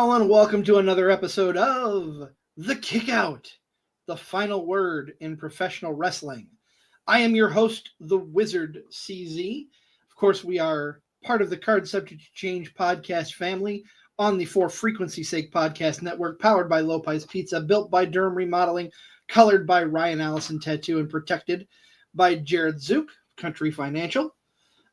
all, and welcome to another episode of The Kickout, the final word in professional wrestling. I am your host, the Wizard CZ. Of course, we are part of the Card Subject to Change podcast family on the For Frequency's Sake podcast network, powered by Lopez Pizza, built by Durham Remodeling, colored by Ryan Allison Tattoo, and protected by Jared Zook, Country Financial.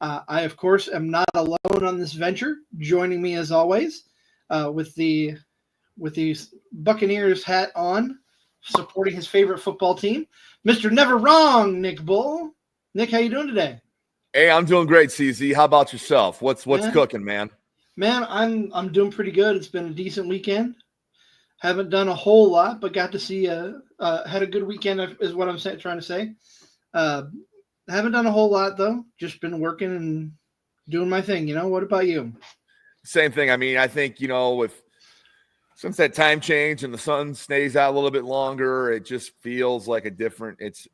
I, of course, am not alone on this venture. Joining me, as always, with the Buccaneers hat on, supporting his favorite football team, Mr. Never Wrong, Nick Bull. Nick, how you doing today? Hey, I'm doing great, CZ. How about yourself? What's cooking, man? Man, I'm doing pretty good. It's been a decent weekend. Haven't done a whole lot, but got to see had a good weekend is what I'm trying to say. Haven't done a whole lot though. Just been working and doing my thing. What about you? Same thing. I mean, I think since that time change and the sun stays out a little bit longer, it just feels like a different. It's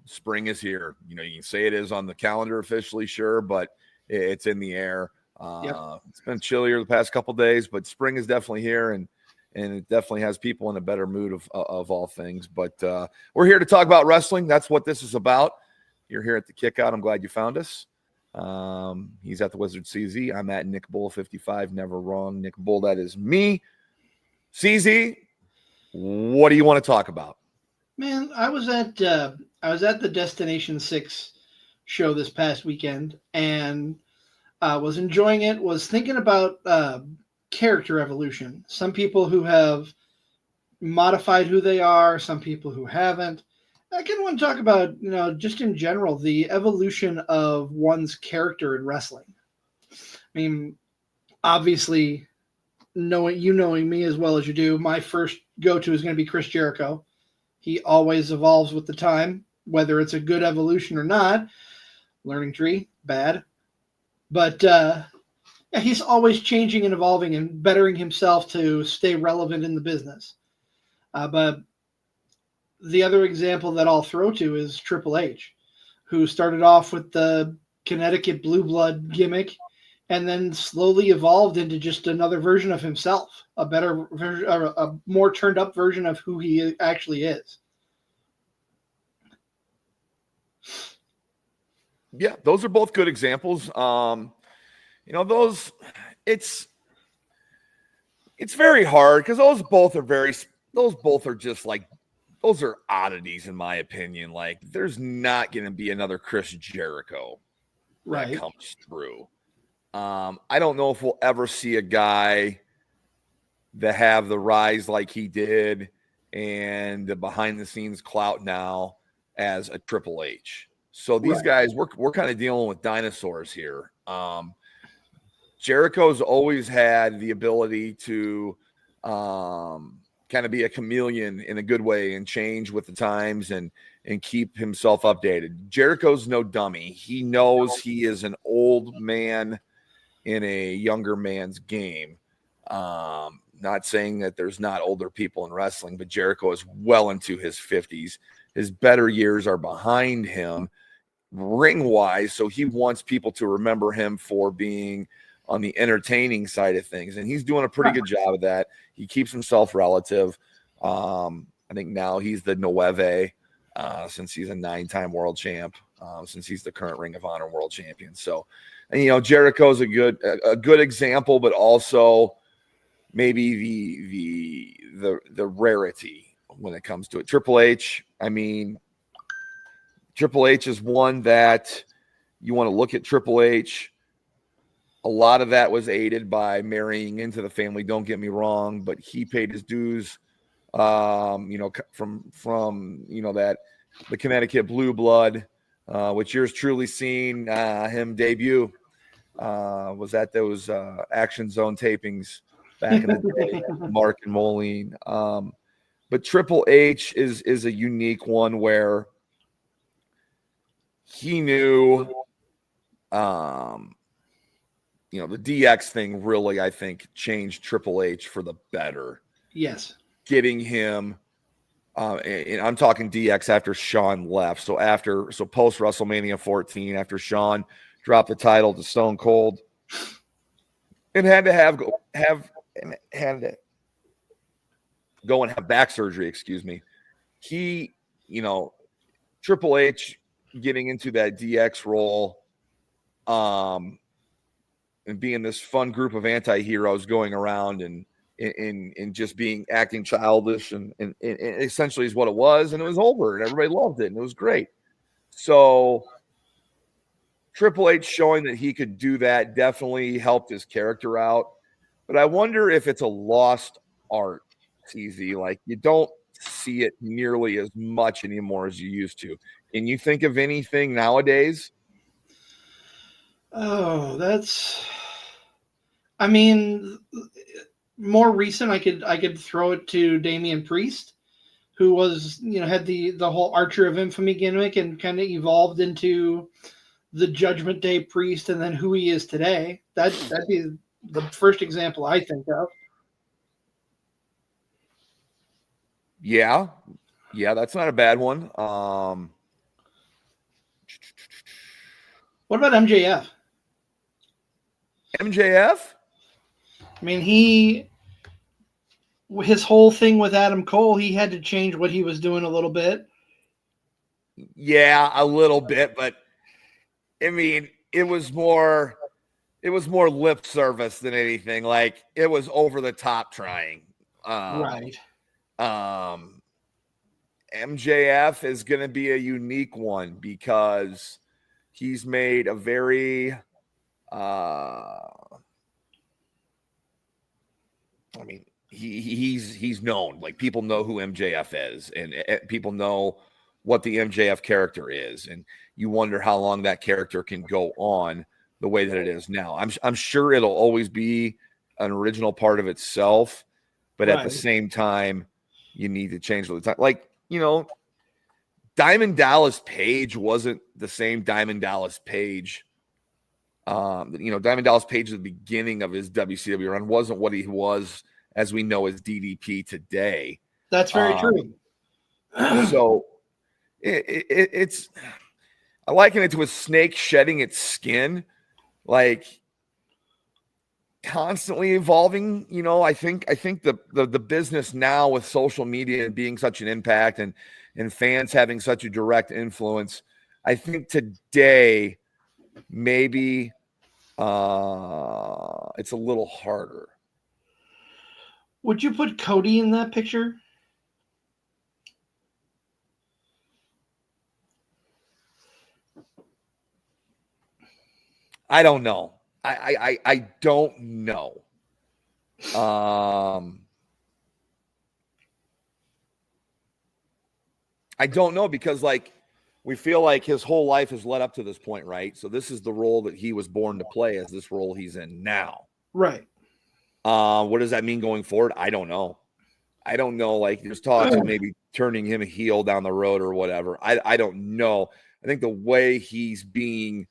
spring is here. You can say it is on the calendar officially, sure, but it's in the air. Yep. It's been chillier the past couple of days, but spring is definitely here, and it definitely has people in a better mood of all things. But we're here to talk about wrestling. That's what this is about. You're here at the Kickout. I'm glad you found us. He's at the Wizard CZ. I'm at Nick Bull 55. Never wrong. Nick Bull, that is me. CZ, what do you want to talk about? Man, I was at the Destination 6 show this past weekend and was enjoying it. Was thinking about character evolution. Some people who have modified who they are, some people who haven't. I kind of want to talk about, just in general, the evolution of one's character in wrestling. I mean, obviously, knowing me as well as you do, my first go-to is going to be Chris Jericho. He always evolves with the time, whether it's a good evolution or not. Learning tree, bad. But he's always changing and evolving and bettering himself to stay relevant in the business. But the other example that I'll throw to is Triple H, who started off with the Connecticut Blue Blood gimmick and then slowly evolved into just another version of himself, a better version, or a more turned up version of who he actually is. Yeah, those are both good examples. It's very hard because those both are just like, those are oddities in my opinion. Like, there's not going to be another Chris Jericho that comes through. I don't know if we'll ever see a guy that have the rise like he did and the behind the scenes clout now as a Triple H. So these guys, we're kind of dealing with dinosaurs here. Jericho's always had the ability to kind of be a chameleon in a good way and change with the times and keep himself updated. Jericho's no dummy. He knows he is an old man in a younger man's game. Not saying that there's not older people in wrestling, but Jericho is well into his 50s. His better years are behind him ring-wise, so he wants people to remember him for being on the entertaining side of things, and he's doing a pretty good job of that. He keeps himself relative. I think now he's the Nueve, since he's a 9-time world champ, since he's the current Ring of Honor world champion. So, and Jericho's a good example, but also maybe the rarity when it comes to it. Triple H, I mean, Triple H is one that you want to look at. Triple H, a lot of that was aided by marrying into the family. Don't get me wrong, but he paid his dues, from that the Connecticut Blue Blood, which yours truly seen him debut. Was at those Action Zone tapings back in the day, Mark and Moline. But Triple H is a unique one where he knew. The DX thing really, I think, changed Triple H for the better. Yes. Getting him, and I'm talking DX after Shawn left. So post WrestleMania 14, after Shawn dropped the title to Stone Cold, and had to have had to go and have back surgery, excuse me. He, Triple H getting into that DX role, and being this fun group of anti-heroes going around and just acting childish and essentially is what it was, and it was over and everybody loved it and it was great. So Triple H showing that he could do that definitely helped his character out. But I wonder if it's a lost art, CZ. Like, you don't see it nearly as much anymore as you used to. Can you think of anything nowadays? Oh, I mean, more recent, I could throw it to Damian Priest, who was, had the whole Archer of Infamy gimmick and kind of evolved into the Judgment Day Priest, and then who he is today. That'd be the first example I think of. Yeah, that's not a bad one. What about MJF? MJF? I mean, his whole thing with Adam Cole, he had to change what he was doing a little bit. Yeah, a little bit, but I mean, it was more lip service than anything. Like, it was over the top trying. Right. MJF is going to be a unique one because he's made a very, he's known. Like, people know who MJF is, and people know what the MJF character is, and you wonder how long that character can go on the way that it is now. I'm sure it'll always be an original part of itself, but at the same time, you need to change all the time. Like, Diamond Dallas Page wasn't the same Diamond Dallas Page. Diamond Dallas Page at the beginning of his WCW run wasn't what he was as we know as DDP today. That's very true. So it's, I liken it to a snake shedding its skin, like constantly evolving. I think the business now with social media and being such an impact and fans having such a direct influence, I think today maybe it's a little harder. Would you put Cody in that picture? I don't know. I don't know. I don't know because, like, we feel like his whole life has led up to this point, right? So this is the role that he was born to play, as this role he's in now. Right. What does that mean going forward? I don't know. Like, there's talks of maybe turning him a heel down the road or whatever. I don't know. I think the way he's being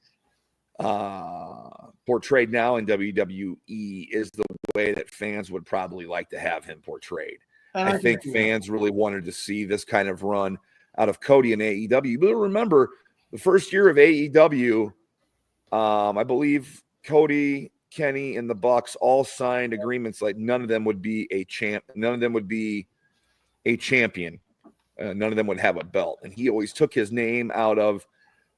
portrayed now in WWE is the way that fans would probably like to have him portrayed. I think fans really wanted to see this kind of run out of Cody and AEW. But remember, the first year of AEW, I believe Cody, Kenny, and the Bucks all signed agreements like none of them would be a champ. None of them would be a champion. None of them would have a belt. And he always took his name out of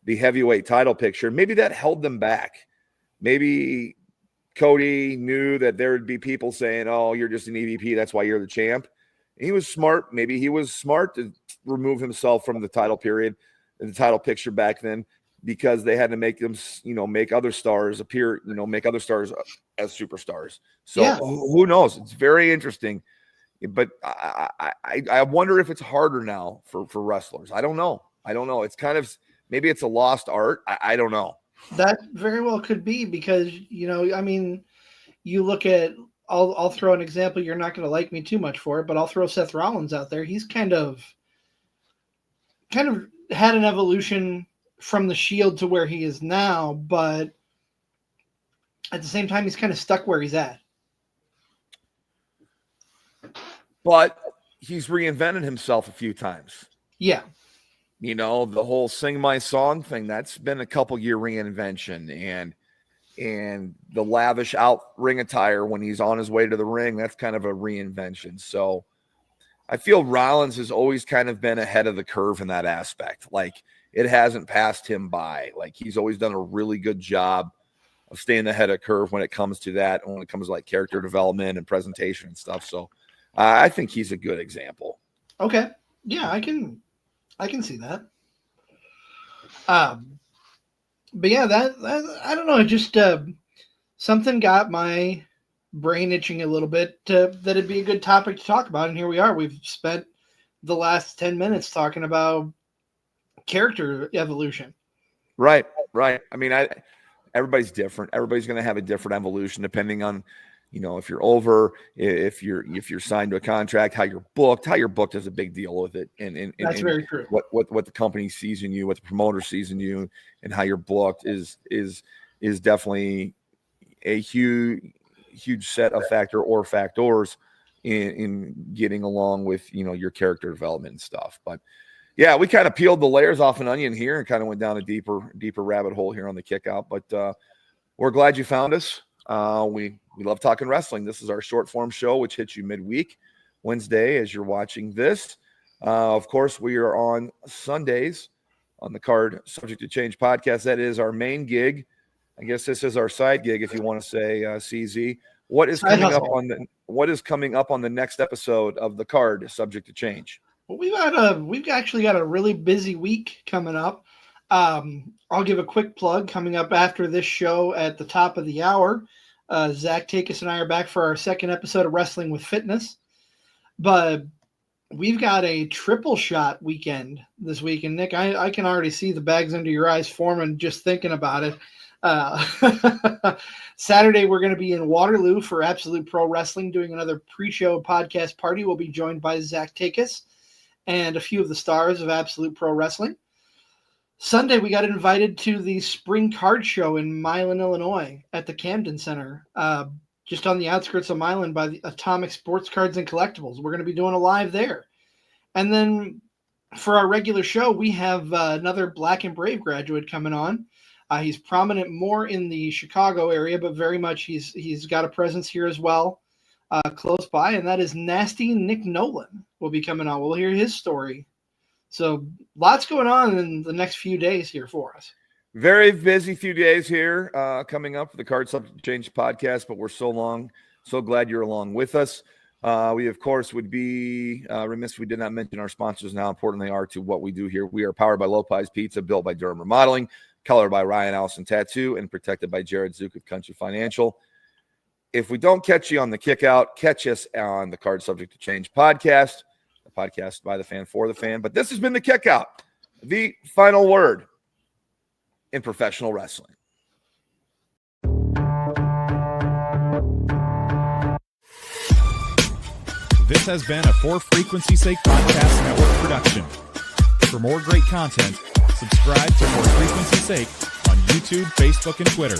the heavyweight title picture. Maybe that held them back. Maybe Cody knew that there would be people saying, oh, you're just an EVP. That's why you're the champ. And he was smart. Maybe he was smart to remove himself from the title period and the title picture back then, because they had to make them, make other stars appear, make other stars as superstars. So who knows? It's very interesting. But I wonder if it's harder now for wrestlers. I don't know. It's kind of, maybe it's a lost art. I don't know. That very well could be because, you look at, I'll throw an example. You're not going to like me too much for it, but I'll throw Seth Rollins out there. He's kind of had an evolution from the Shield to where he is now, but at the same time, he's kind of stuck where he's at. But he's reinvented himself a few times. Yeah. The whole sing my song thing, that's been a couple year reinvention. And and the lavish out ring attire when he's on his way to the ring, that's kind of a reinvention. So I feel Rollins has always kind of been ahead of the curve in that aspect. Like, it hasn't passed him by. Like, he's always done a really good job of staying ahead of curve when it comes to that, when it comes to like character development and presentation and stuff. So I think he's a good example. Okay. Yeah, I can see that. But yeah, that I don't know. It just something got my brain itching a little bit that it'd be a good topic to talk about. And here we are. We've spent the last 10 minutes talking about character evolution. Right. I mean, everybody's different. Everybody's going to have a different evolution depending on, if you're over, if you're signed to a contract, how you're booked. How you're booked is a big deal with it, and that's very true. What the company sees in you, what the promoter sees in you, and how you're booked is definitely a huge set of factors in getting along with your character development and stuff. But yeah, we kind of peeled the layers off an onion here and kind of went down a deeper rabbit hole here on the kick out. But we're glad you found us. We love talking wrestling. This is our short form show, which hits you midweek Wednesday as you're watching this. Of course, we are on Sundays on the Card Subject to Change podcast. That is our main gig. I guess this is our side gig, if you want to say, CZ. What is coming up on the next episode of the Card Subject to Change? Well, we've actually got a really busy week coming up. I'll give a quick plug. Coming up after this show at the top of the hour, Zach Takis and I are back for our second episode of Wrestling with Fitness. But we've got a triple shot weekend this week. And Nick, I can already see the bags under your eyes forming just thinking about it. Saturday, we're going to be in Waterloo for Absolute Pro Wrestling, doing another pre-show podcast party. We'll be joined by Zach Takis and a few of the stars of Absolute Pro Wrestling. Sunday, we got invited to the Spring Card Show in Milan, Illinois at the Camden Center, just on the outskirts of Milan by the Atomic Sports Cards and Collectibles. We're going to be doing a live there. And then for our regular show, we have another Black and Brave graduate coming on. He's prominent more in the Chicago area, but very much he's got a presence here as well, close by, and that is Nasty Nick Nolan will be coming on. We'll hear his story. So lots going on in the next few days here for us. Very busy few days here coming up for the Card Subject Change podcast, but we're so glad you're along with us. We, of course, would be remiss if we did not mention our sponsors and how important they are to what we do here. We are powered by Lopez Pizza, built by Durham Remodeling, colored by Ryan Allison Tattoo, and protected by Jared Zook of Country Financial. If we don't catch you on the kick out, catch us on the Card Subject to Change podcast, the podcast by the fan for the fan. But this has been the kick out, the final word in professional wrestling. This has been a For Frequency's Sake Podcast Network production. For more great content, subscribe to For Frequency's Sake on YouTube, Facebook, and Twitter.